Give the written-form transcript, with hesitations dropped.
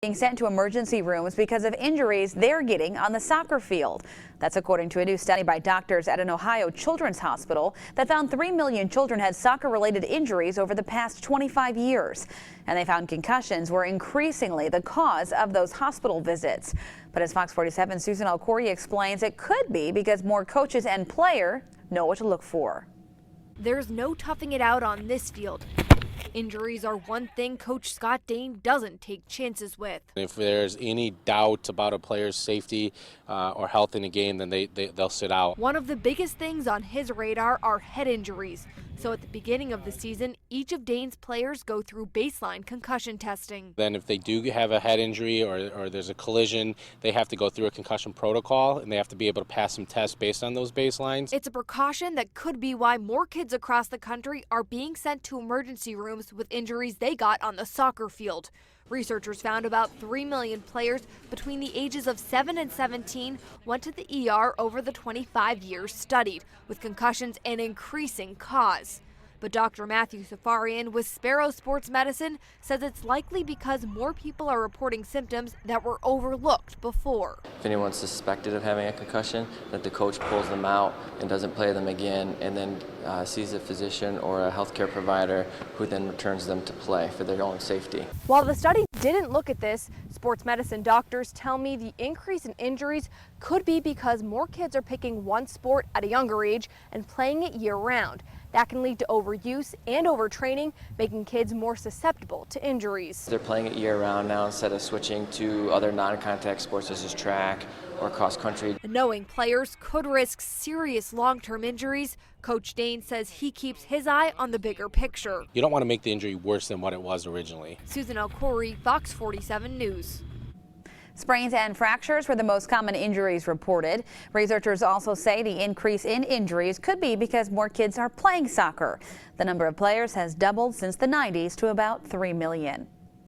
Being sent to emergency rooms because of injuries they're getting on the soccer field. That's according to a new study by doctors at an Ohio children's hospital that found 3 million children had soccer-related injuries over the past 25 years. And they found concussions were increasingly the cause of those hospital visits. But as Fox 47's Susan Alcori explains, it could be because more coaches and players know what to look for. There's no toughing it out on this field. Injuries are one thing Coach Scott Dane doesn't take chances with. If there's any doubt about a player's safety or health in a game, then they'll sit out. One of the biggest things on his radar are head injuries. So at the beginning of the season, each of Dane's players go through baseline concussion testing. Then if they do have a head injury or there's a collision, they have to go through a concussion protocol and they have to be able to pass some tests based on those baselines. It's a precaution that could be why more kids across the country are being sent to emergency rooms with injuries they got on the soccer field. Researchers found about 3 million players between the ages of 7 and 17 went to the ER over the 25 years studied, with concussions an increasing cause. But Dr. Matthew Safarian with Sparrow Sports Medicine says it's likely because more people are reporting symptoms that were overlooked before. If anyone's suspected of having a concussion, that the coach pulls them out and doesn't play them again, and then sees a physician or a healthcare provider who then returns them to play for their own safety. While the study didn't look at this, sports medicine doctors tell me the increase in injuries could be because more kids are picking one sport at a younger age and playing it year-round. That can lead to overuse and overtraining, making kids more susceptible to injuries. They're playing it year-round now instead of switching to other non-contact sports such as track or cross-country. Knowing players could risk serious long-term injuries, Coach Dane says he keeps his eye on the bigger picture. You don't want to make the injury worse than what it was originally. Susan Alcori, Fox 47 News. Sprains and fractures were the most common injuries reported. Researchers also say the increase in injuries could be because more kids are playing soccer. The number of players has doubled since the 90s to about 3 million.